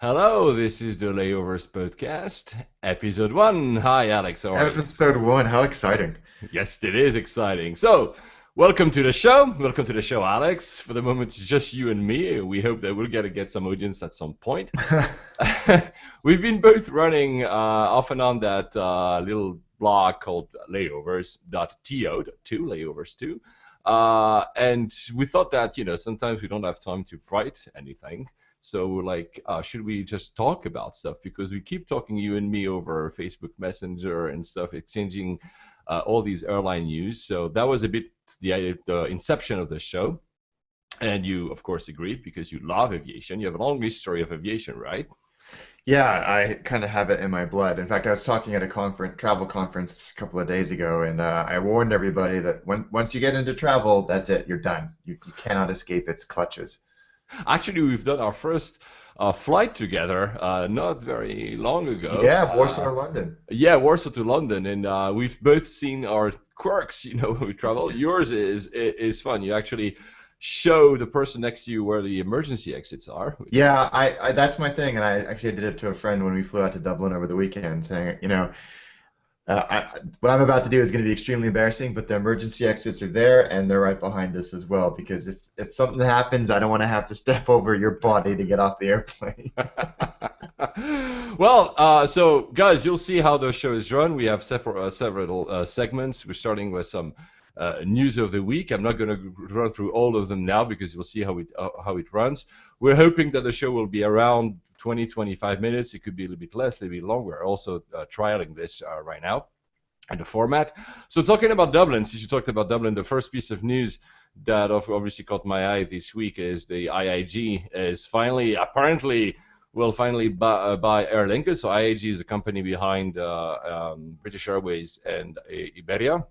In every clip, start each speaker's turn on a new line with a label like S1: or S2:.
S1: Hello, this is the Layovers podcast, episode 1. Hi, Alex, how are you?
S2: Episode 1, how exciting.
S1: Yes, it is exciting. So, welcome to the show. Welcome to the show, Alex. For the moment, it's just you and me. We hope that we'll get some audience at some point. We've been both running off and on that little blog called layovers.to, layovers 2. And we thought that, sometimes we don't have time to write anything. So we're like, should we just talk about stuff? Because we keep talking, you and me, over Facebook Messenger and stuff, exchanging all these airline news. So that was a bit the inception of the show. And you, of course, agreed because you love aviation. You have a long history of aviation, right?
S2: Yeah, I kind of have it in my blood. In fact, I was talking at a travel conference a couple of days ago, and I warned everybody that once you get into travel, that's it, you're done. You cannot escape its clutches.
S1: Actually, we've done our first flight together not very long ago.
S2: Yeah, Warsaw or London.
S1: Yeah, Warsaw to London, and we've both seen our quirks, when we travel. Yours is fun. You actually show the person next to you where the emergency exits are.
S2: Yeah, I that's my thing, and I actually did it to a friend when we flew out to Dublin over the weekend, saying, what I'm about to do is going to be extremely embarrassing, but the emergency exits are there, and they're right behind us as well, because if something happens, I don't want to have to step over your body to get off the airplane.
S1: Well, so guys, you'll see how the show is run. We have several segments. We're starting with some news of the week. I'm not going to run through all of them now because you'll see how it runs. We're hoping that the show will be around 20-25 minutes. It could be a little bit less, a little bit longer. We're also trialing this right now and the format. So talking about Dublin, since you talked about Dublin, the first piece of news that obviously caught my eye this week is the IAG is apparently will finally buy Aer Lingus. So IAG is a company behind British Airways and Iberia.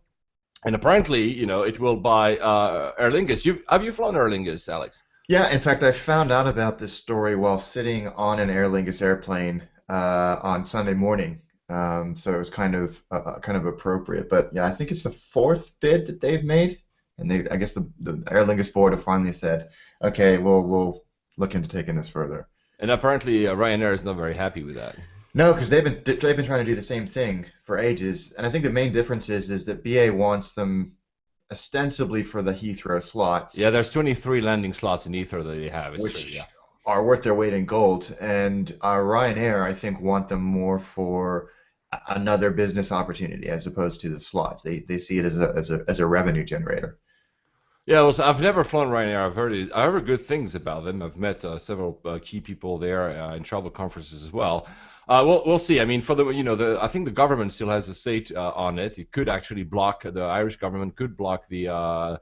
S1: And apparently, it will buy Aer Lingus. Have you flown Aer Lingus, Alex?
S2: Yeah, in fact, I found out about this story while sitting on an Aer Lingus airplane on Sunday morning. So it was kind of appropriate. But yeah, I think it's the fourth bid that they've made, and I guess the Aer Lingus board have finally said, okay, we'll look into taking this further.
S1: And apparently, Ryanair is not very happy with that.
S2: No, because they've been trying to do the same thing for ages, and I think the main difference is that BA wants them ostensibly for the Heathrow slots.
S1: Yeah, there's 23 landing slots in Heathrow that they have.
S2: Which are worth their weight in gold. And Ryanair, I think, want them more for another business opportunity as opposed to the slots. They see it as a revenue generator.
S1: Yeah, well, so I've never flown Ryanair. I heard good things about them. I've met several key people there in travel conferences as well. We'll see. I mean, I think the government still has a say on it. It could actually block, the Irish government could block the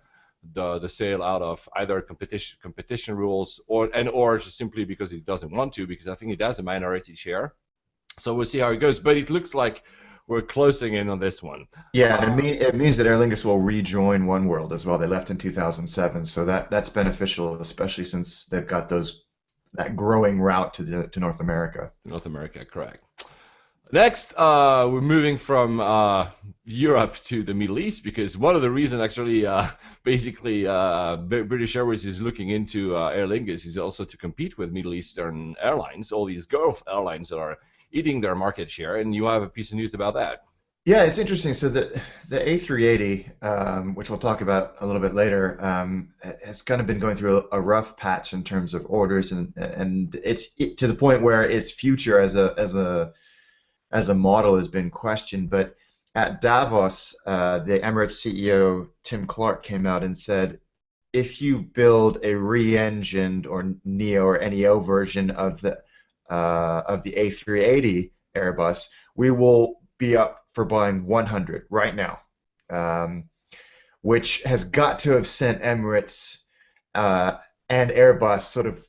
S1: sale out of either competition rules or just simply because it doesn't want to, because I think it has a minority share. So we'll see how it goes. But it looks like we're closing in on this one.
S2: Yeah, and it means that Aer Lingus will rejoin oneworld as well. They left in 2007, so that's beneficial, especially since they've got that growing route to North America.
S1: North America, correct. Next, we're moving from Europe to the Middle East, because one of the reasons actually basically British Airways is looking into Aer Lingus is also to compete with Middle Eastern airlines, all these Gulf airlines that are eating their market share, and you have a piece of news about that.
S2: Yeah, it's interesting. So the A380, which we'll talk about a little bit later, has kind of been going through a rough patch in terms of orders, and it's to the point where its future as a model has been questioned. But at Davos, the Emirates CEO Tim Clark came out and said, if you build a re-engined or NEO or NEO version of the A380 Airbus, we will be up for buying 100 right now, which has got to have sent Emirates and Airbus sort of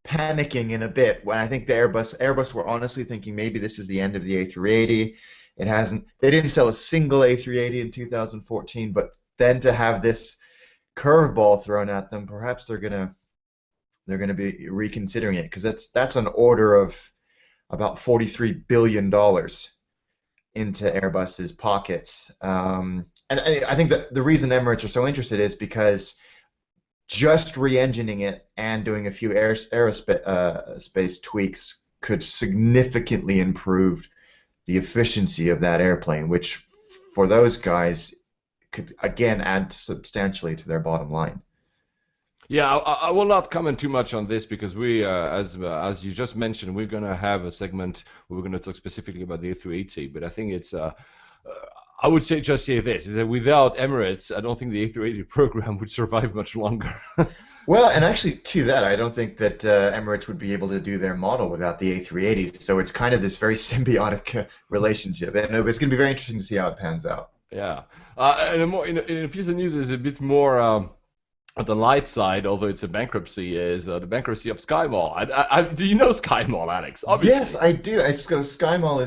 S2: panicking in a bit. When I think the Airbus were honestly thinking maybe this is the end of the A380. It hasn't. They didn't sell a single A380 in 2014, but then to have this curveball thrown at them, perhaps they're gonna be reconsidering it, because that's an order of about $43 billion into Airbus's pockets. And I think that the reason Emirates are so interested is because just re-engineering it and doing a few aerospace tweaks could significantly improve the efficiency of that airplane, which for those guys could again add substantially to their bottom line.
S1: Yeah, I will not comment too much on this because we, as you just mentioned, we're going to have a segment where we're going to talk specifically about the A380. But I think it's, I would just say this: is that without Emirates, I don't think the A380 program would survive much longer.
S2: Well, and actually, to that, I don't think that Emirates would be able to do their model without the A380. So it's kind of this very symbiotic relationship, and it's going to be very interesting to see how it pans out.
S1: Yeah, and in a piece of news is a bit more. On the light side, although it's a bankruptcy, is the bankruptcy of SkyMall. Do you know SkyMall, Alex? Obviously.
S2: Yes, I do. SkyMall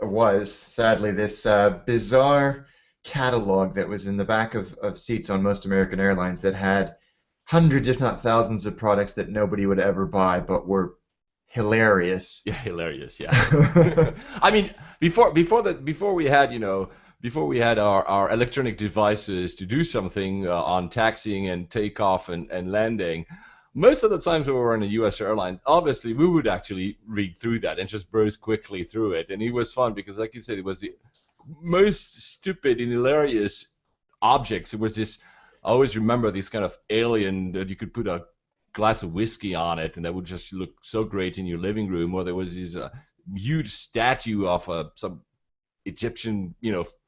S2: was sadly this bizarre catalog that was in the back of seats on most American airlines that had hundreds, if not thousands, of products that nobody would ever buy, but were hilarious.
S1: Yeah, hilarious. Yeah. I mean, before we had, before we had our electronic devices to do something on taxiing and takeoff and landing, most of the times when we were in a U.S. airline, obviously we would actually read through that and just browse quickly through it. And it was fun because, like you said, it was the most stupid and hilarious objects. It was this, I always remember this kind of alien that you could put a glass of whiskey on it and that would just look so great in your living room. Or there was this huge statue of some Egyptian,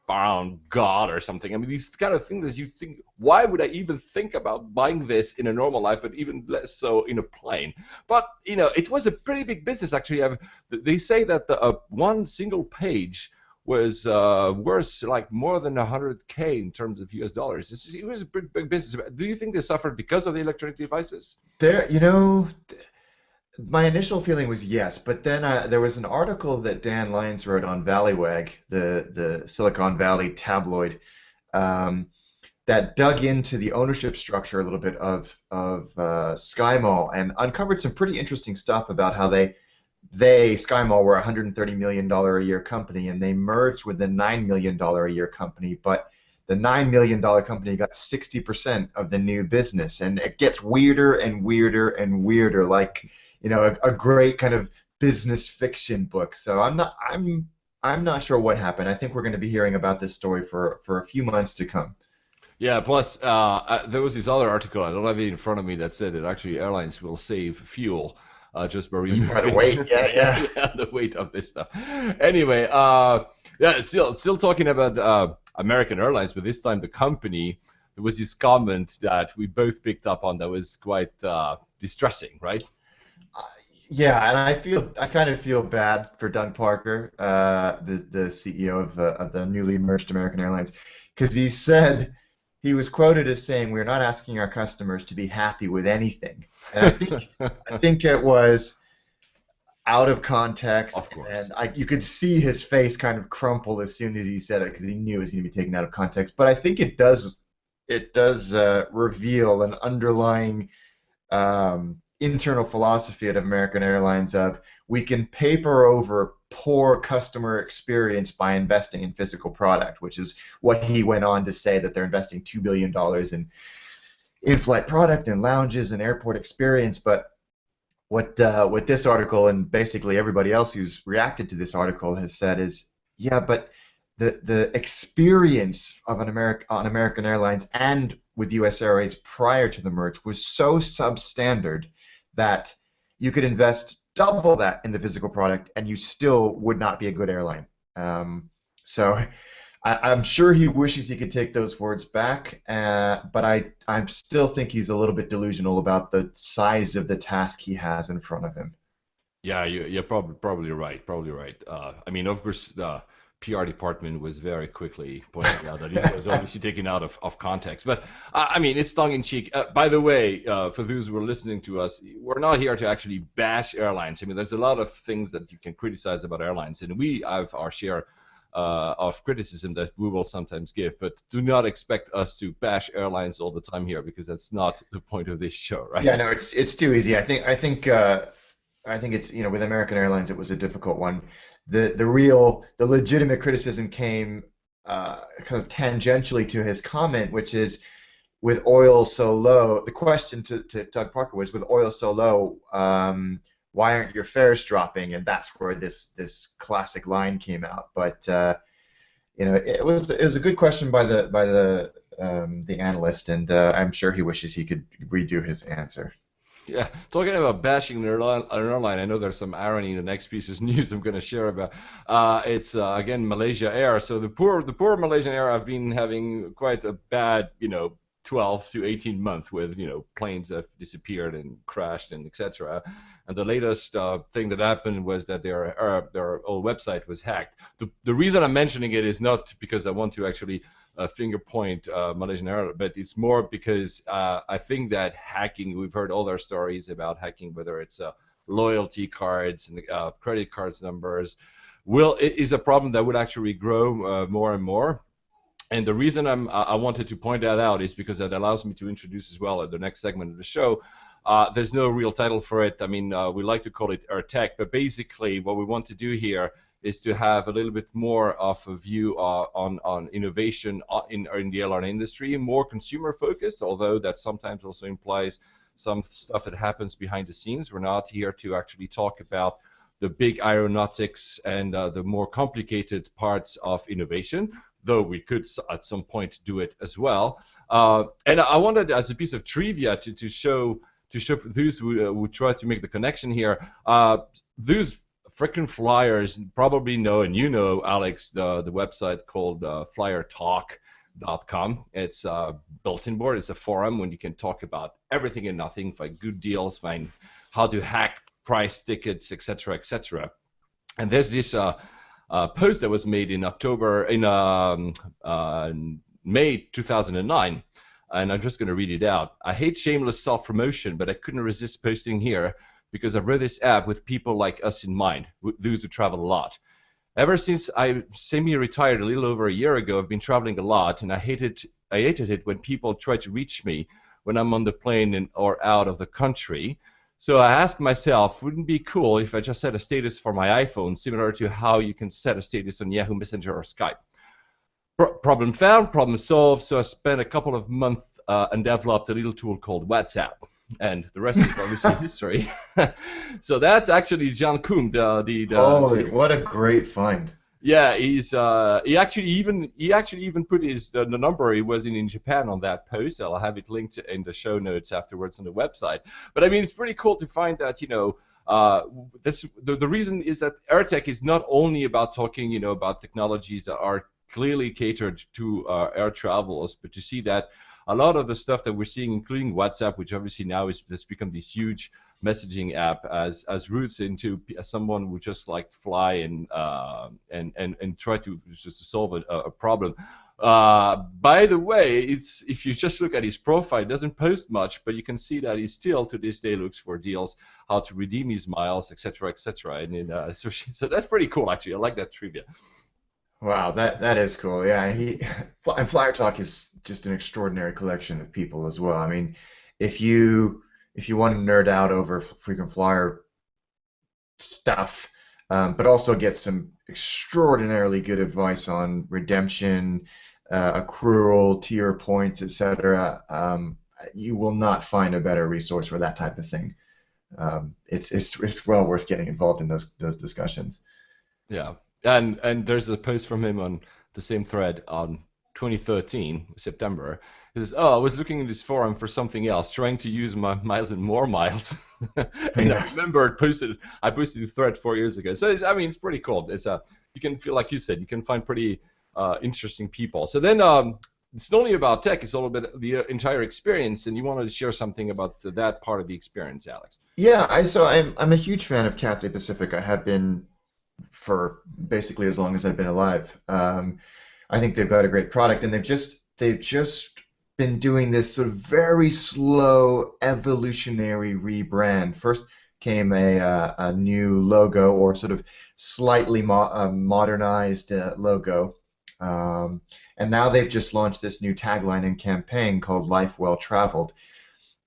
S1: pharaoh god or something. I mean, these kind of things that you think, why would I even think about buying this in a normal life, but even less so in a plane? But it was a pretty big business actually. They say that the one single page was worth like more than 100K in terms of US dollars. It was a pretty big business. Do you think they suffered because of the electronic devices?
S2: My initial feeling was yes, but then there was an article that Dan Lyons wrote on Valleywag, the Silicon Valley tabloid, that dug into the ownership structure a little bit of SkyMall and uncovered some pretty interesting stuff about how SkyMall were a $130 million a year company and they merged with the $9 million a year company, but the $9 million company got 60% of the new business, and it gets weirder and weirder and weirder, like a great kind of business fiction book. So I'm not sure what happened. I think we're going to be hearing about this story for a few months to come.
S1: Yeah. Plus, there was this other article, I don't have it in front of me, that said that actually airlines will save fuel just by removing
S2: the weight. Yeah.
S1: Yeah, the weight of this stuff. Anyway, yeah, still talking about American Airlines, but this time the company. There was this comment that we both picked up on that was quite distressing, right?
S2: Yeah, and I kind of feel bad for Doug Parker, the CEO of the newly merged American Airlines, because he was quoted as saying, "We're not asking our customers to be happy with anything," and I think it was out of context,
S1: of course.
S2: And you could see his face kind of crumple as soon as he said it because he knew it was going to be taken out of context. But I think it does reveal an underlying internal philosophy at American Airlines of we can paper over poor customer experience by investing in physical product, which is what he went on to say, that they're investing $2 billion in in-flight product and lounges and airport experience. But what this article and basically everybody else who's reacted to this article has said is, yeah, but the experience of on American Airlines and with U.S. Airways prior to the merge was so substandard that you could invest double that in the physical product and you still would not be a good airline. So I'm sure he wishes he could take those words back, but I still think he's a little bit delusional about the size of the task he has in front of him.
S1: Yeah, you're probably right. I mean, of course, the PR department was very quickly pointing out that it was obviously taken out of context. But, I mean, it's tongue-in-cheek. By the way, for those who are listening to us, we're not here to actually bash airlines. I mean, there's a lot of things that you can criticize about airlines, and we have our share of criticism that we will sometimes give. But do not expect us to bash airlines all the time here, because that's not the point of this show, right?
S2: Yeah, no, it's too easy. I think it's, with American Airlines it was a difficult one. The legitimate criticism came kind of tangentially to his comment, which is, with oil so low, the question to Doug Parker was, with oil so low, why aren't your fares dropping? And that's where this classic line came out. But it was a good question by the analyst, and I'm sure he wishes he could redo his answer.
S1: Yeah, talking about bashing an airline, I know there's some irony in the next piece of news I'm going to share about. It's again Malaysia Air. So the poor Malaysian Air have been having quite a bad 12 to 18 months with planes have disappeared and crashed and etc. And the latest thing that happened was that their old website was hacked. The reason I'm mentioning it is not because I want to actually finger point Malaysian Air, but it's more because I think that hacking, we've heard all their stories about hacking, whether it's loyalty cards and credit cards numbers, is a problem that will actually grow more and more. And the reason I wanted to point that out is because that allows me to introduce as well at the next segment of the show. There's no real title for it. I mean, we like to call it AIRTECH, but basically what we want to do here is to have a little bit more of a view on innovation in the airline industry, more consumer focused, although that sometimes also implies some stuff that happens behind the scenes. We're not here to actually talk about the big aeronautics and the more complicated parts of innovation, though we could at some point do it as well. And I wanted, as a piece of trivia, to show those who try to make the connection here, those freaking flyers probably know, and you know, Alex, the website called FlyerTalk.com. It's a bulletin board. It's a forum when you can talk about everything and nothing, find good deals, find how to hack price tickets, etc., etc. And there's this post that was made in May 2009, and I'm just going to read it out. I hate shameless self-promotion, but I couldn't resist posting here because I've read this app with people like us in mind, those who travel a lot. Ever since I semi-retired a little over a year ago, I've been traveling a lot, and I hated it when people try to reach me when I'm on the plane or out of the country. So I asked myself, wouldn't it be cool if I just set a status for my iPhone, similar to how you can set a status on Yahoo Messenger or Skype? Problem found, problem solved. So I spent a couple of months and developed a little tool called WhatsApp. And the rest is obviously history. So that's actually John Kuhn.
S2: Holy, what a great find!
S1: Yeah, he actually even put the number he was in Japan on that post. I'll have it linked in the show notes afterwards on the website. But I mean, it's pretty cool to find that the reason is that AIRTECH is not only about talking about technologies that are clearly catered to air travelers, but to see that a lot of the stuff that we're seeing, including WhatsApp, which obviously now has become this huge messaging app, as roots into someone who just like fly and try to just solve a problem. By the way, if you just look at his profile, it doesn't post much, but you can see that he still to this day looks for deals, how to redeem his miles, etc., etc. And so that's pretty cool, actually. I like that trivia.
S2: Wow, that is cool. Yeah, and FlyerTalk is just an extraordinary collection of people as well. I mean, if you want to nerd out over frequent flyer stuff, but also get some extraordinarily good advice on redemption, accrual, tier points, etc., you will not find a better resource for that type of thing. It's well worth getting involved in those discussions.
S1: Yeah. And there's a post from him on the same thread on 2013, September. He says, I was looking in this forum for something else, trying to use my miles and more miles. And I remember I posted the thread 4 years ago. So, it's pretty cool. You can feel, like you said, you can find pretty interesting people. So then it's not only about tech, it's all about the entire experience, and you wanted to share something about that part of the experience, Alex.
S2: Yeah, I'm a huge fan of Cathay Pacific. I have been for basically as long as I've been alive. I think they've got a great product, and they've just been doing this sort of very slow evolutionary rebrand. First came a new logo, or sort of slightly modernized logo, and now they've just launched this new tagline and campaign called Life Well Traveled.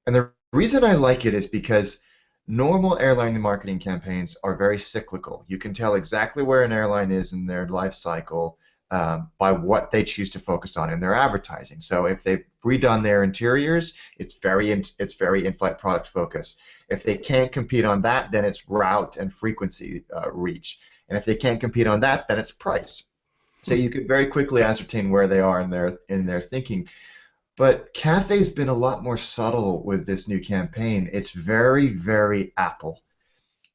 S2: And the reason I like it is because normal airline marketing campaigns are very cyclical. You can tell exactly where an airline is in their life cycle by what they choose to focus on in their advertising. So if they've redone their interiors, it's very in-flight product focus. If they can't compete on that, then it's route and frequency reach. And if they can't compete on that, then it's price. So you could very quickly ascertain where they are in their thinking. But Cathay's been a lot more subtle with this new campaign. It's very, very Apple.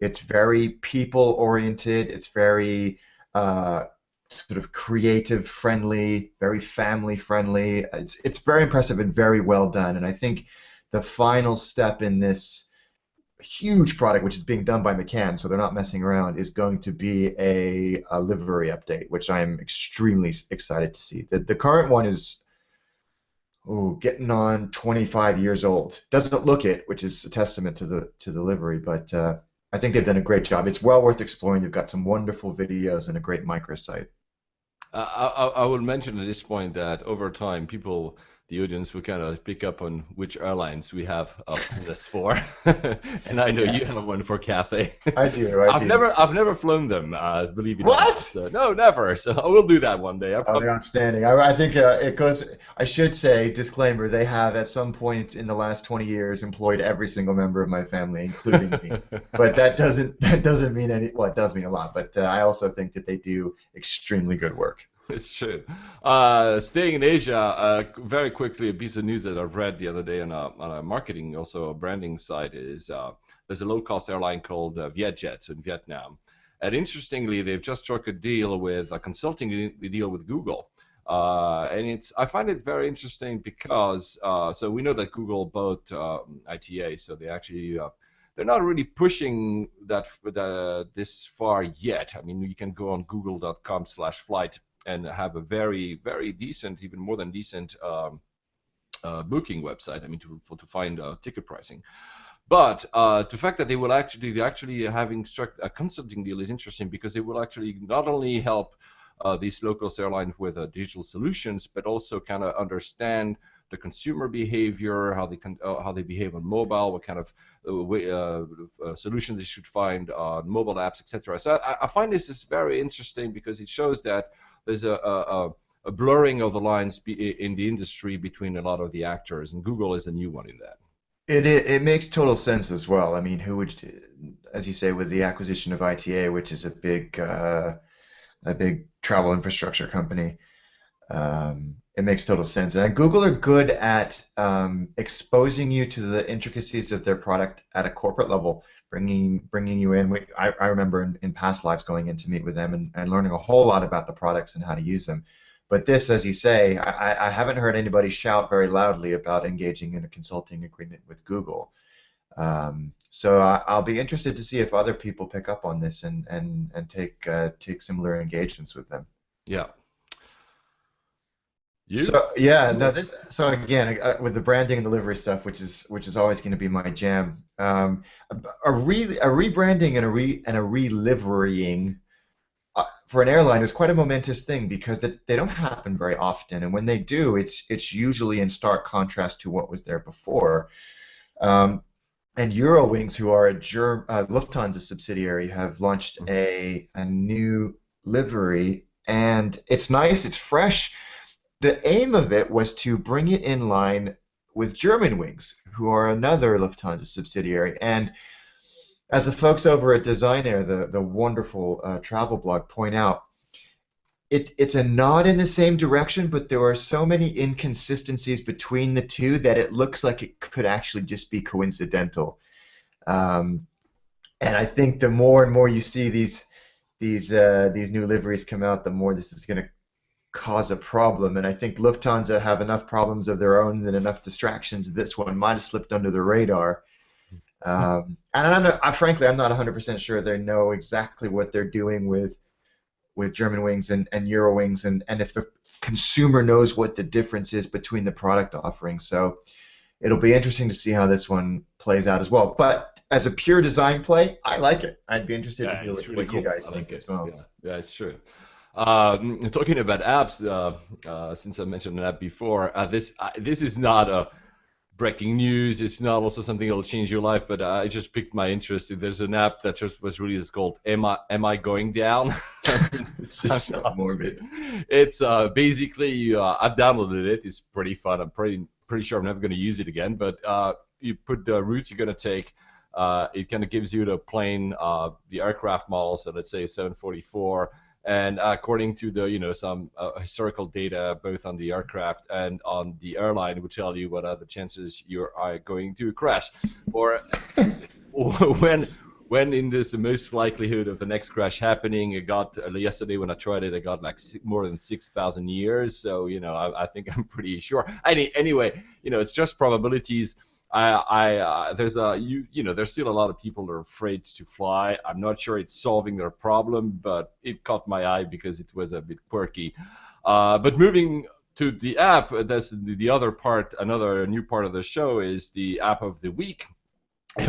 S2: It's very people-oriented. It's very sort of creative-friendly, very family-friendly. It's very impressive and very well done. And I think the final step in this huge product, which is being done by McCann, so they're not messing around, is going to be a livery update, which I'm extremely excited to see. The current one is getting on 25 years old. Doesn't look it, which is a testament to the livery, but I think they've done a great job. It's well worth exploring. They've got some wonderful videos and a great microsite.
S1: I will mention at this point that over time, the audience will kind of pick up on which airlines we have up this for, and I know you have one for Cathay.
S2: I do.
S1: I've never flown them, believe it or not. So, no, never. So I will do that one day.
S2: They're outstanding. I think it goes. I should say, disclaimer: they have at some point in the last 20 years employed every single member of my family, including me. But that doesn't mean any. Well, it does mean a lot. But I also think that they do extremely good work.
S1: It's true. Staying in Asia, very quickly, a piece of news that I've read the other day on a marketing, also a branding site, is there's a low-cost airline called VietJet in Vietnam. And interestingly, they've just struck a consulting deal with Google. And I find it very interesting because, so we know that Google bought ITA, so they actually they're not really pushing this far yet. I mean, you can go on google.com/flight and have a very, very decent, even more than decent booking website. I mean, to find ticket pricing. But the fact that they're actually having struck a consulting deal is interesting because it will actually not only help these low-cost airlines with digital solutions, but also kind of understand the consumer behavior, how they behave on mobile, what kind of solutions they should find on mobile apps, etc. So I find this is very interesting because it shows that there's a blurring of the lines in the industry between a lot of the actors, and Google is a new one in that.
S2: It makes total sense as well. I mean, who would, as you say, with the acquisition of ITA, which is a big travel infrastructure company, it makes total sense. And Google are good at exposing you to the intricacies of their product at a corporate level, bringing you in. I remember in past lives going in to meet with them and learning a whole lot about the products and how to use them. But this, as you say, I haven't heard anybody shout very loudly about engaging in a consulting agreement with Google. So I'll be interested to see if other people pick up on this and take similar engagements with them.
S1: Yeah.
S2: So yeah, no, so again, with the branding and delivery stuff, which is always going to be my jam. A rebranding and a reliverying for an airline is quite a momentous thing because they don't happen very often, and when they do, it's usually in stark contrast to what was there before. And Eurowings, who are a Lufthansa subsidiary, have launched a new livery, and it's nice, it's fresh. The aim of it was to bring it in line with Germanwings, who are another Lufthansa subsidiary. And as the folks over at Designair, the wonderful travel blog, point out, it's a nod in the same direction, but there are so many inconsistencies between the two that it looks like it could actually just be coincidental. And I think the more and more you see these new liveries come out, the more this is going to cause a problem, and I think Lufthansa have enough problems of their own and enough distractions. This one might have slipped under the radar. And frankly, I'm not 100% sure they know exactly what they're doing with Germanwings and Eurowings, and if the consumer knows what the difference is between the product offerings. So it'll be interesting to see how this one plays out as well. But as a pure design play, I like it. I'd be interested to hear what you guys think as well.
S1: Yeah, it's true. Talking about apps, since I mentioned an app before, this is not a breaking news. It's not also something that will change your life, but I just piqued my interest. There's an app that just was released called Am I Going Down?
S2: It's just so morbid.
S1: It's basically, I've downloaded it. It's pretty fun. I'm pretty sure I'm never going to use it again, but you put the routes you're going to take, It kind of gives you the plane, the aircraft model, so let's say 744, and according to the some historical data both on the aircraft and on the airline, will tell you what are the chances you are going to crash, or when in this the most likelihood of the next crash happening. It got yesterday when I tried it, I got like more than 6,000 years. So I think I'm pretty sure. Anyway, it's just probabilities. There's there's still a lot of people that are afraid to fly. I'm not sure it's solving their problem, but it caught my eye because it was a bit quirky. But moving to the app, that's the other part. Another new part of the show is the app of the week.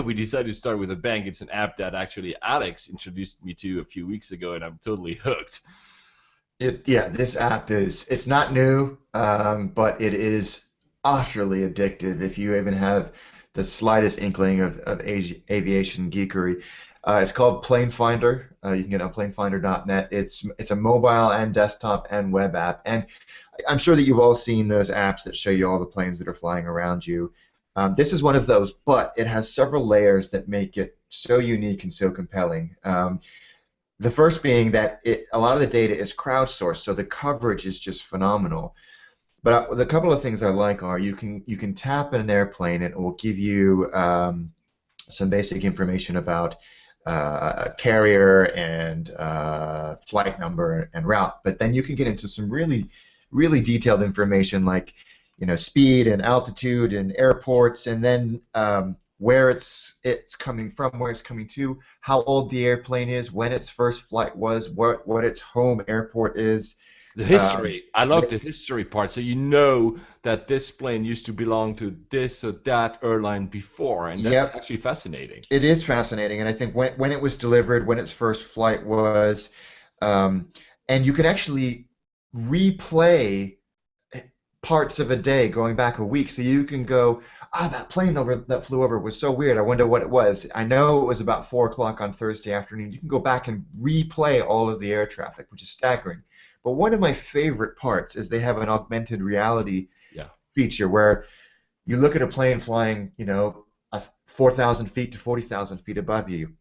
S1: We decided to start with a bang. It's an app that actually Alex introduced me to a few weeks ago, and I'm totally hooked.
S2: This app it's not new, but it is utterly addictive if you even have the slightest inkling of aviation geekery. It's called PlaneFinder. You can get it on planefinder.net. It's a mobile and desktop and web app, and I'm sure that you've all seen those apps that show you all the planes that are flying around you. This is one of those, but it has several layers that make it so unique and so compelling. The first being that a lot of the data is crowdsourced, so the coverage is just phenomenal. But the couple of things I like are you can tap in an airplane and it will give you some basic information about carrier and flight number and route. But then you can get into some really, really detailed information like speed and altitude and airports, and then where it's coming from, where it's coming to, how old the airplane is, when its first flight was, what its home airport is.
S1: The history. I love the history part. So you know that this plane used to belong to this or that airline before, and that's actually fascinating.
S2: It is fascinating, and I think when it was delivered, when its first flight was, and you can actually replay parts of a day going back a week, so you can go, that plane that flew over was so weird, I wonder what it was. I know it was about 4 o'clock on Thursday afternoon. You can go back and replay all of the air traffic, which is staggering. But one of my favorite parts is they have an augmented reality feature where you look at a plane flying 4,000 feet to 40,000 feet above you.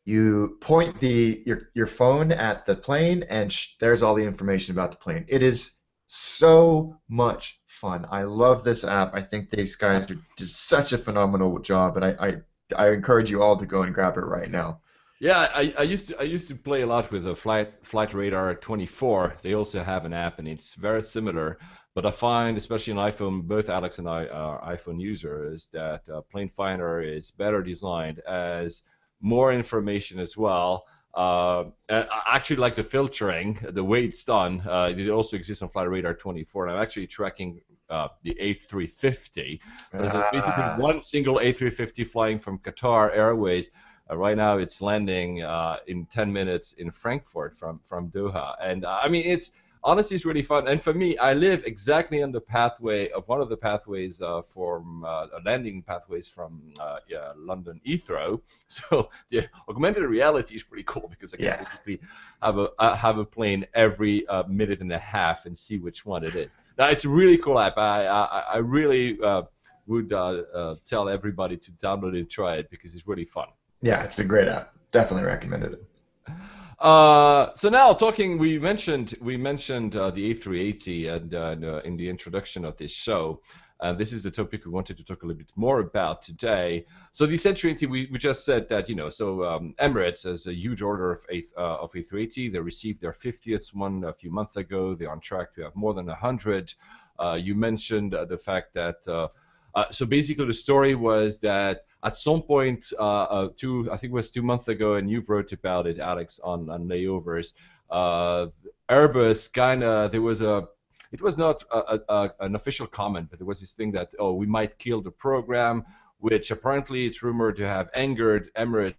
S2: You point your phone at the plane, and there's all the information about the plane. It is so much fun. I love this app. I think these guys did such a phenomenal job, and I encourage you all to go and grab it right now.
S1: Yeah, I used to play a lot with a Flight Radar 24. They also have an app, and it's very similar. But I find, especially on iPhone, both Alex and I are iPhone users, that PlaneFinder is better designed, as more information as well. I actually like the filtering, the way it's done. It also exists on Flight Radar 24, and I'm actually tracking the A350. There's basically one single A350 flying from Qatar Airways. Right now, it's landing in 10 minutes in Frankfurt from Doha, and I mean, honestly, it's really fun. And for me, I live exactly on the pathway of one of the pathways from landing pathways from London Heathrow. So the augmented reality is pretty cool because I can basically have a plane every minute and a half and see which one it is. Now, it's a really cool app. I really would tell everybody to download it and try it because it's really fun.
S2: Yeah, it's a great app. Definitely recommended it.
S1: So now we mentioned the A380 and in the introduction of this show. This is the topic we wanted to talk a little bit more about today. So the A380, we just said that Emirates has a huge order of A380. They received their 50th one a few months ago. They're on track to have more than 100. You mentioned the fact that so basically the story was that at some point, I think it was 2 months ago, and you've wrote about it, Alex, on layovers. Airbus it was not an official comment, but there was this thing that, we might kill the program, which apparently it's rumored to have angered Emirates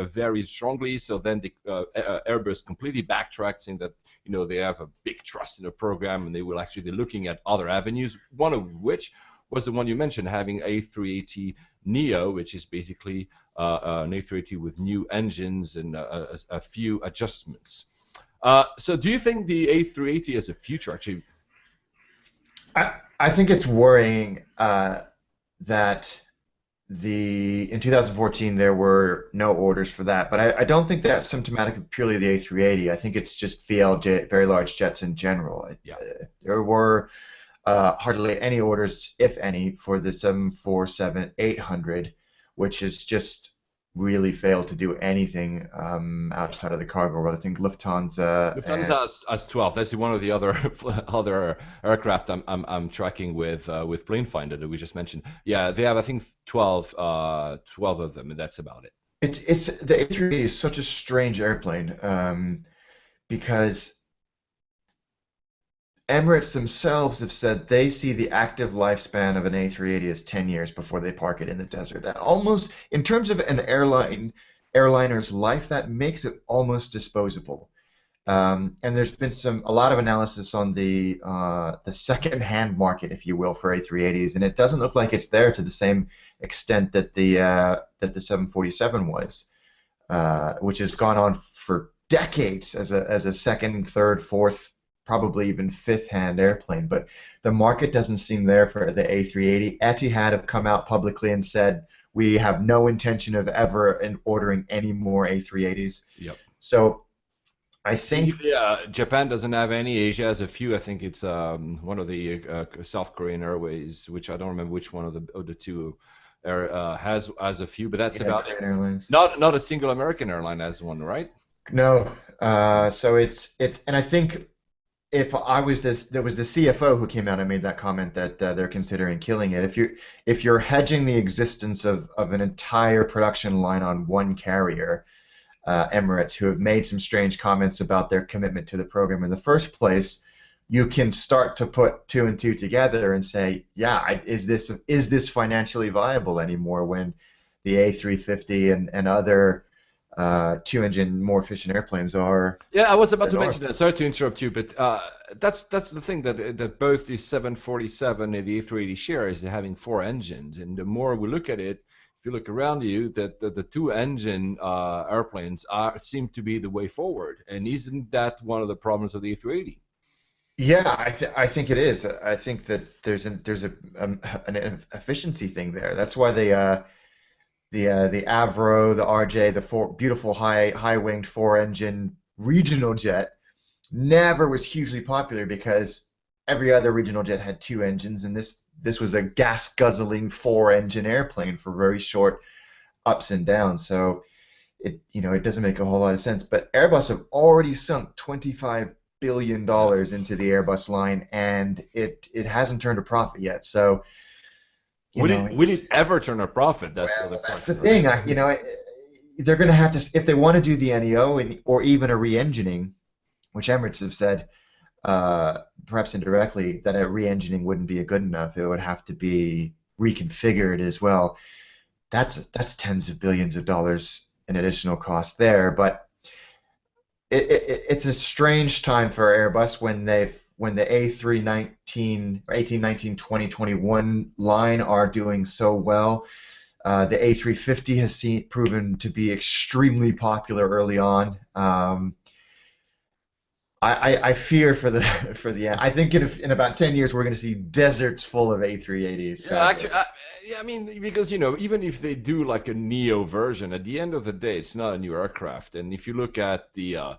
S1: very strongly. So then Airbus completely backtracked, saying that they have a big trust in the program, and they will actually be looking at other avenues. One of which was the one you mentioned, having A380 NEO, which is basically an A380 with new engines and a few adjustments. So do you think the A380 has a future, actually?
S2: I think it's worrying that in 2014 there were no orders for that, but I don't think that's symptomatic of purely the A380. I think it's just VLJ, very large jets in general.
S1: Yeah.
S2: There were hardly any orders, if any, for the 747-800, which has just really failed to do anything outside of the cargo world. I think Lufthansa.
S1: Lufthansa has 12. That's one of the other aircraft I'm tracking with PlaneFinder that we just mentioned. Yeah, they have I think 12 of them, and that's about it.
S2: It's the A380 is such a strange airplane because Emirates themselves have said they see the active lifespan of an A380 as 10 years before they park it in the desert. That almost, in terms of an airliner's life, that makes it almost disposable. And there's been a lot of analysis on the second-hand market, if you will, for A380s, and it doesn't look like it's there to the same extent that the 747 was, which has gone on for decades as a second, third, fourth, probably even fifth-hand airplane, but the market doesn't seem there for the A380. Etihad have come out publicly and said we have no intention of ever ordering any more A380s.
S1: Yep.
S2: So I think
S1: Japan doesn't have any. Asia has a few. I think it's one of the South Korean Airways, which I don't remember which one of the two has a few, but that's about it.
S2: Airlines.
S1: Not a single American airline has one, right?
S2: No. So it's and I think. If I was there was the CFO who came out and made that comment that they're considering killing it. If you're hedging the existence of an entire production line on one carrier, Emirates, who have made some strange comments about their commitment to the program in the first place, you can start to put two and two together and say, yeah, is this financially viable anymore when the A350 and other two-engine, more efficient airplanes are.
S1: Yeah, I was about to mention that. Sorry to interrupt you, but that's the thing that both the 747 and the A380 share is having four engines, and the more we look at it, if you look around you, that the two-engine airplanes seem to be the way forward, and isn't that one of the problems of the A380?
S2: Yeah, I think it is. I think that there's an efficiency thing there. That's why the Avro, the RJ, the beautiful high-winged four-engine regional jet never was hugely popular because every other regional jet had two engines, and this was a gas-guzzling four-engine airplane for very short ups and downs. So it doesn't make a whole lot of sense. But Airbus have already sunk $25 billion into the Airbus line, and it hasn't turned a profit yet. So.
S1: Will it ever turn a profit? That's
S2: the thing. They're going to have to, if they want to do the NEO or even a re-engining, which Emirates have said, perhaps indirectly, that a re-engining wouldn't be good enough. It would have to be reconfigured as well. That's tens of billions of dollars in additional cost there. But it's a strange time for Airbus when the A319, 18, 19, 20, 21 line are doing so well. The A350 has proven to be extremely popular early on. I fear for the I think in about 10 years we're going to see deserts full of A380s.
S1: Yeah, actually, I mean, because even if they do like a NEO version, at the end of the day, it's not a new aircraft. And if you look at the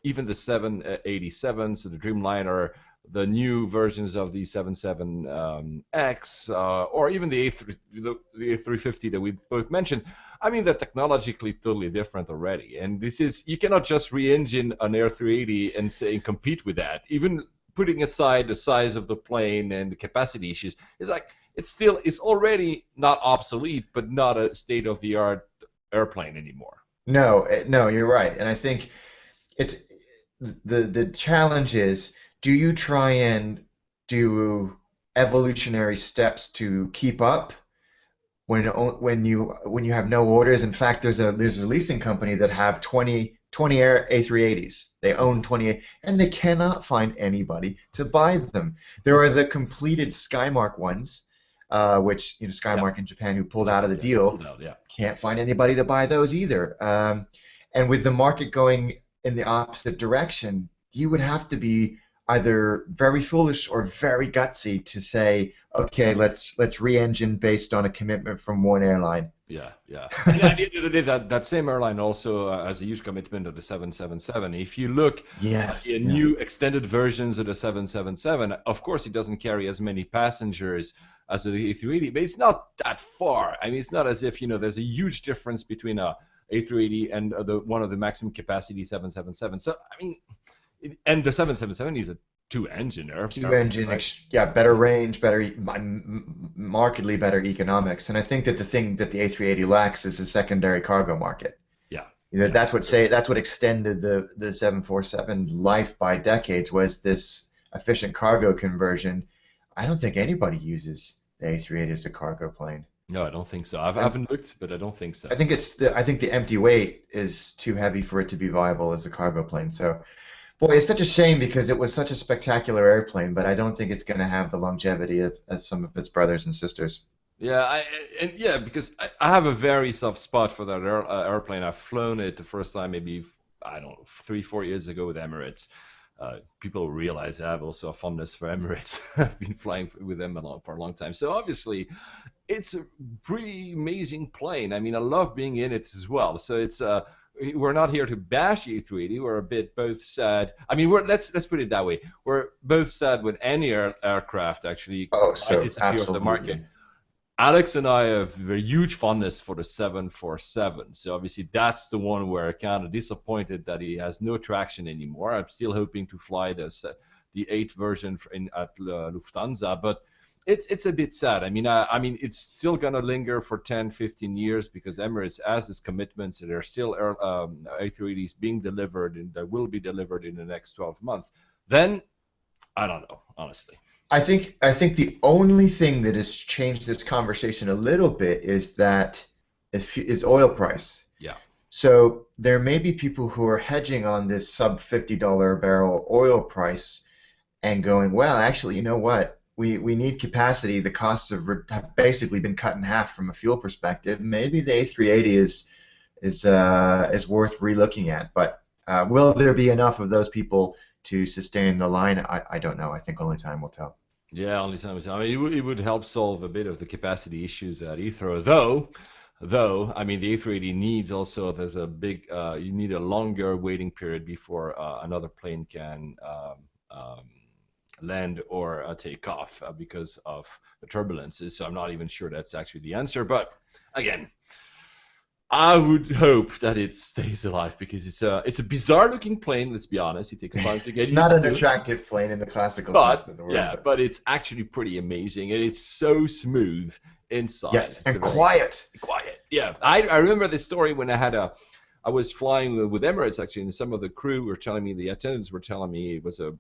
S1: even the 787s, so the Dreamliner, the new versions of the 77X, or even the A350 that we both mentioned, I mean, they're technologically totally different already. And you cannot just re-engine an Air 380 and compete with that. Even putting aside the size of the plane and the capacity issues, it's already not obsolete, but not a state-of-the-art airplane anymore.
S2: No, you're right. And I think the challenge is, do you try and do evolutionary steps to keep up when you have no orders? In fact, there's a leasing company that have 20 A380s. They own 20, and they cannot find anybody to buy them. There are the completed Skymark ones, which Skymark in Japan, who pulled out of the deal, can't find anybody to buy those either. And with the market going in the opposite direction, you would have to be either very foolish or very gutsy to say, okay, let's re-engine based on a commitment from one airline.
S1: Yeah, yeah. And at the end of the day, that same airline also has a huge commitment of the 777. If you look at
S2: Yes.
S1: the
S2: Yeah.
S1: new extended versions of the 777, of course, it doesn't carry as many passengers as the A380, but it's not that far. I mean, it's not as if, there's a huge difference between a A380 and one of the maximum capacity 777. So, I mean, and the 777 is a two-engine airplane, right?
S2: Yeah, better range, markedly better economics, and I think that the thing that the A380 lacks is a secondary cargo market.
S1: Yeah.
S2: That's what extended the 747 life by decades, was this efficient cargo conversion. I don't think anybody uses the A380 as a cargo plane.
S1: No, I don't think so. I haven't looked, but I don't think so.
S2: I think the empty weight is too heavy for it to be viable as a cargo plane. So. Boy, it's such a shame because it was such a spectacular airplane, but I don't think it's going to have the longevity of some of its brothers and sisters.
S1: Yeah, because I have a very soft spot for that airplane. I've flown it the first time maybe, I don't know, 3-4 years ago with Emirates. People realize I have also a fondness for Emirates. I've been flying with them for a long time. So obviously, it's a pretty amazing plane. I mean, I love being in it as well. So it's we're not here to bash A380. We're a bit both sad. I mean, let's put it that way. We're both sad when any aircraft actually disappear off the market. Alex and I have a huge fondness for the 747. So obviously that's the one where I'm kind of disappointed that he has no traction anymore. I'm still hoping to fly the 8 version at Lufthansa, but it's a bit sad. I mean, it's still gonna linger for 10, 15 years because Emirates has its commitments. There are still A380s being delivered, and that will be delivered in the next 12 months. Then, I don't know, honestly.
S2: I think the only thing that has changed this conversation a little bit is oil price.
S1: Yeah.
S2: So there may be people who are hedging on this sub $50 a barrel oil price and going, well, actually, you know what? We need capacity. The costs have basically been cut in half from a fuel perspective. Maybe the A380 is worth relooking at. But will there be enough of those people to sustain the line? I don't know. I think only time will tell.
S1: Yeah, only time will tell. I mean, it would help solve a bit of the capacity issues at Heathrow, though. I mean, the A380 needs also. There's a big. You need a longer waiting period before another plane can. Land or take off because of the turbulences. So I'm not even sure that's actually the answer. But again, I would hope that it stays alive because it's a bizarre looking plane. Let's be honest. It takes time to get.
S2: It's not an attractive plane in the classical sense of the word.
S1: Yeah, but it's actually pretty amazing, and it's so smooth inside.
S2: Yes, and quiet.
S1: Quiet. Yeah, I remember this story when I was flying with Emirates actually, and some of the crew were telling me, the attendants were telling me it was a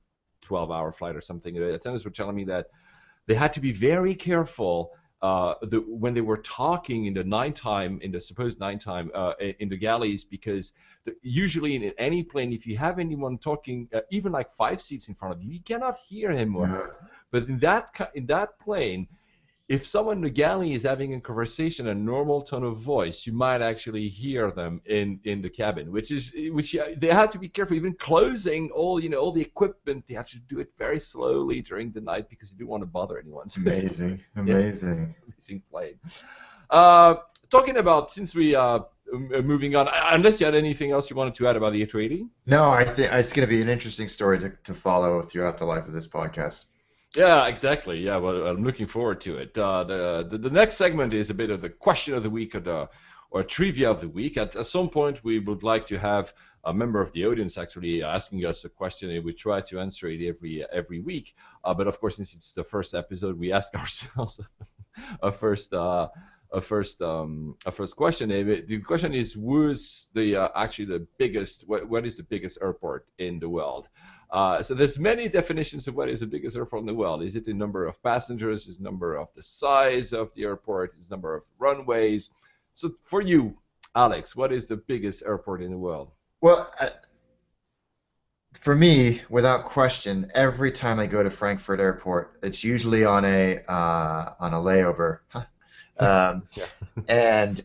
S1: 12-hour flight or something. The attendants were telling me that they had to be very careful when they were talking in the supposed nighttime in the galleys, because usually in any plane, if you have anyone talking, even like 5 seats in front of you, you cannot hear him or her. But in that plane, if someone in the galley is having a conversation, a normal tone of voice, you might actually hear them in the cabin, which they had to be careful. Even closing all the equipment, they had to do it very slowly during the night because you didn't want to bother anyone.
S2: Amazing.
S1: Amazing plane. Talking about, since we moving on, unless you had anything else you wanted to add about the A380?
S2: No, I think it's going to be an interesting story to follow throughout the life of this podcast.
S1: Yeah, exactly. Yeah, well, I'm looking forward to it. The next segment is a bit of the question of the week or trivia of the week. At some point, we would like to have a member of the audience actually asking us a question, and we try to answer it every week. But of course, since it's the first episode, we ask ourselves a first question. The question is, who's actually the biggest? What is the biggest airport in the world? So there's many definitions of what is the biggest airport in the world. Is it the number of passengers? Is it the number of the size of the airport? Is it the number of runways? So for you, Alex, what is the biggest airport in the world?
S2: Well, for me, without question, every time I go to Frankfurt Airport, it's usually on a layover.
S1: Yeah.
S2: And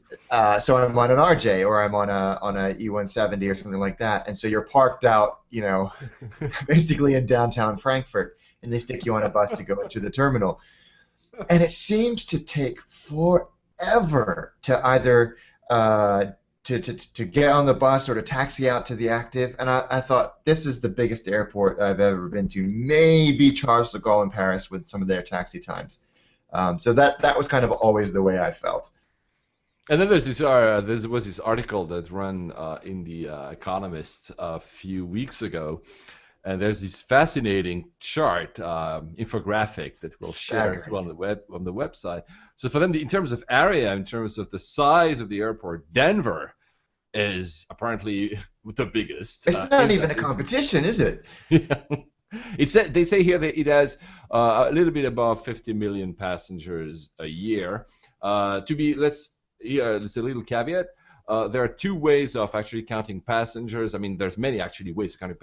S2: so I'm on an RJ or I'm on a E170 or something like that, and so you're parked out, basically in downtown Frankfurt, and they stick you on a bus to go to the terminal, and it seems to take forever to either to get on the bus or to taxi out to the active, and I thought this is the biggest airport I've ever been to, maybe Charles de Gaulle in Paris with some of their taxi times. So that was kind of always the way I felt.
S1: And then there was this article that ran in the Economist a few weeks ago, and there's this fascinating chart, infographic that we'll share as well on the website. So for them, in terms of area, in terms of the size of the airport, Denver is apparently the biggest.
S2: It's not even a competition, is it?
S1: Yeah. They say here that it has a little bit above 50 million passengers a year. There's a little caveat. There are two ways of actually counting passengers. I mean, there's many actually ways to count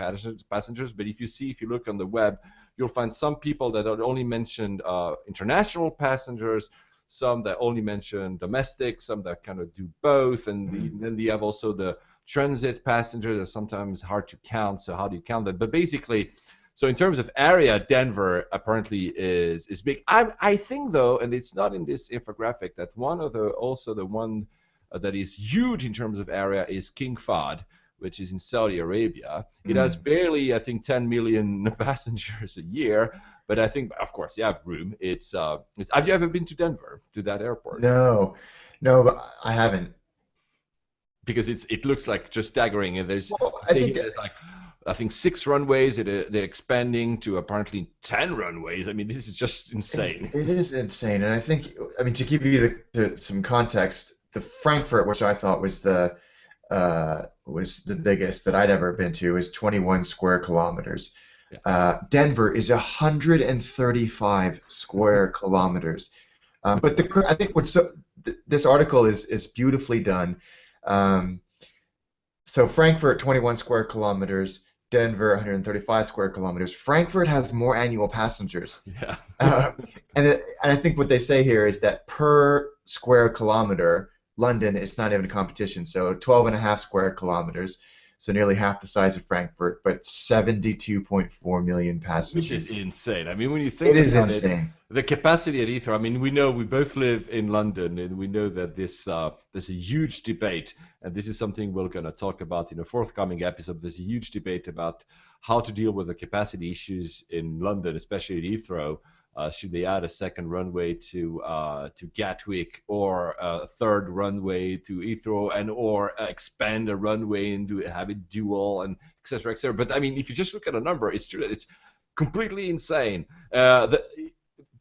S1: passengers, but if you look on the web, you'll find some people that only mentioned international passengers, some that only mention domestic, some that kind of do both, and then you have also the transit passengers that are sometimes hard to count. So how do you count them? But basically, so in terms of area, Denver apparently is big. I think though, and it's not in this infographic, that the one that is huge in terms of area is King Fahd, which is in Saudi Arabia. It has barely, I think, 10 million passengers a year, but I think, of course, you have room. Have you ever been to Denver, to that airport?
S2: No, I haven't.
S1: Because it looks like just staggering, and there's I think 6 runways. They're expanding to apparently 10 runways. I mean, this is just insane.
S2: It is insane, and to give you some context, the Frankfurt, which I thought was the biggest that I'd ever been to, is 21 square kilometers. Yeah. Denver is 135 square kilometers. But I think this article is beautifully done. So Frankfurt, 21 square kilometers. Denver, 135 square kilometers. Frankfurt has more annual passengers.
S1: Yeah.
S2: And I think what they say here is that per square kilometer, London is not even a competition. So 12.5 square kilometers, so nearly half the size of Frankfurt, but 72.4 million passengers.
S1: Which is insane. I mean, when you think about it, the capacity at Heathrow, I mean, we both live in London, and we know that there's a huge debate, and this is something we're going to talk about in a forthcoming episode. There's a huge debate about how to deal with the capacity issues in London, especially at Heathrow. Should they add a second runway to Gatwick, or a third runway to Heathrow, or expand a runway and have it dual, and et cetera, et cetera. But I mean, if you just look at a number, it's true that it's completely insane.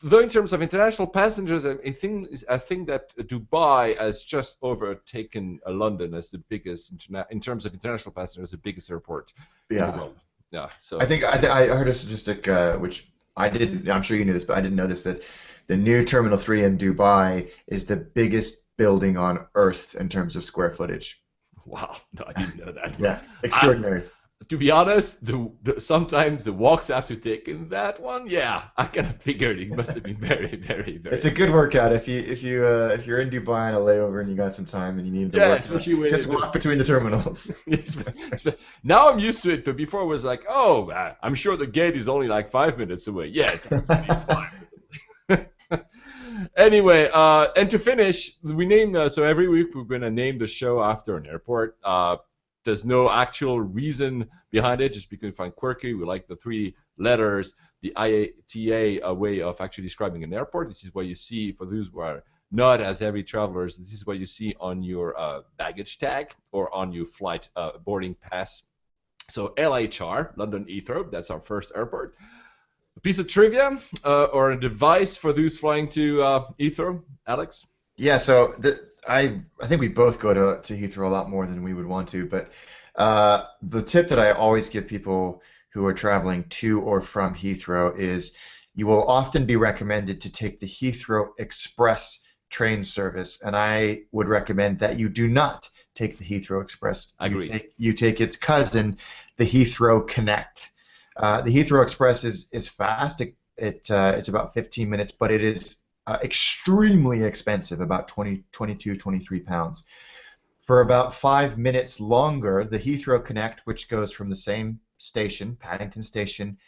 S1: Though in terms of international passengers, I think that Dubai has just overtaken London as the biggest in terms of international passengers, the biggest airport in the world. Yeah. So
S2: I heard a statistic which I'm sure you knew this, but I didn't know this, that the new Terminal 3 in Dubai is the biggest building on Earth in terms of square footage.
S1: Wow, no, I didn't know that.
S2: Yeah, extraordinary.
S1: To be honest, sometimes the walks after taking that one, I kind of figured it must have been very, very, very.
S2: It's a good workout if you're in Dubai on a layover and you got some time and you need to work.
S1: Especially when
S2: just walk between the terminals.
S1: Now I'm used to it, but before it was like, oh, I'm sure the gate is only like 5 minutes away. Yeah, it's fine. Anyway, and to finish, we name so every week we're going to name the show after an airport. There's no actual reason behind it, just because we find quirky. We like the 3 letters, the IATA way of actually describing an airport. This is what you see for those who are not as heavy travelers. This is what you see on your baggage tag or on your flight boarding pass. So LHR, London Heathrow, that's our first airport. A piece of trivia or a device for those flying to Heathrow, Alex?
S2: Yeah, so I think we both go to Heathrow a lot more than we would want to, but the tip that I always give people who are traveling to or from Heathrow is you will often be recommended to take the Heathrow Express train service, and I would recommend that you do not take the Heathrow Express.
S1: I agree.
S2: You take its cousin, the Heathrow Connect. The Heathrow Express is fast. It's about 15 minutes, but it is extremely expensive, about 20, 22, 23 pounds. For about 5 minutes longer, the Heathrow Connect, which goes from the same station, Paddington Station,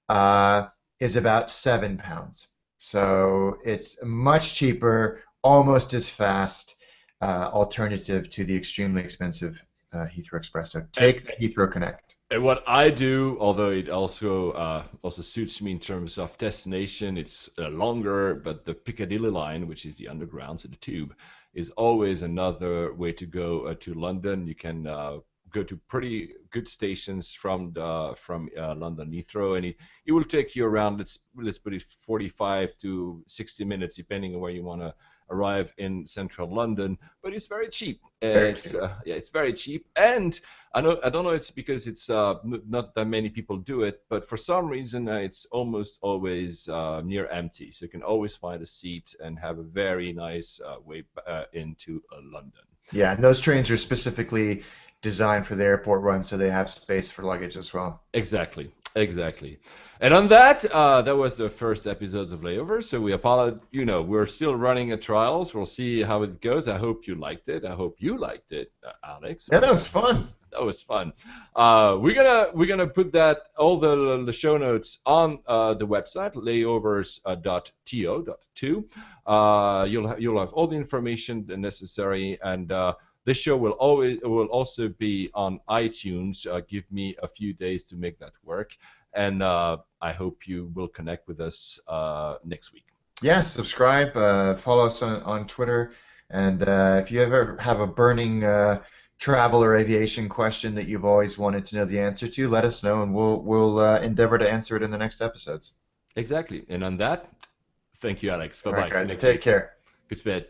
S2: is about £7. So it's much cheaper, almost as fast alternative to the extremely expensive Heathrow Express. So take the Heathrow Connect.
S1: And what I do, although it also suits me in terms of destination, it's longer, but the Piccadilly Line, which is the underground, so the tube, is always another way to go to London. You can go to pretty good stations from London Heathrow, and it will take you around, let's put it 45 to 60 minutes, depending on where you want to arrive in central London. But it's very cheap. It's very cheap, and I don't know, it's because it's not that many people do it, but for some reason it's almost always near empty, so you can always find a seat and have a very nice way into London.
S2: Yeah, and those trains are specifically designed for the airport run, so they have space for luggage as well.
S1: Exactly. And on that, that was the first episodes of Layover. So we apologize. We're still running trials. We'll see how it goes. I hope you liked it. I hope you liked it, Alex.
S2: Yeah, that was fun.
S1: That was fun. We're gonna put all the show notes on the website layovers.to. You'll have all the information necessary, and this show will also be on iTunes. Give me a few days to make that work, and I hope you will connect with us next week.
S2: Yeah, subscribe, follow us on Twitter, and if you ever have a burning travel or aviation question that you've always wanted to know the answer to, let us know, and we'll endeavor to answer it in the next episodes.
S1: Exactly. And on that, thank you, Alex. Bye-bye.
S2: All right, guys, take care.
S1: Good bed.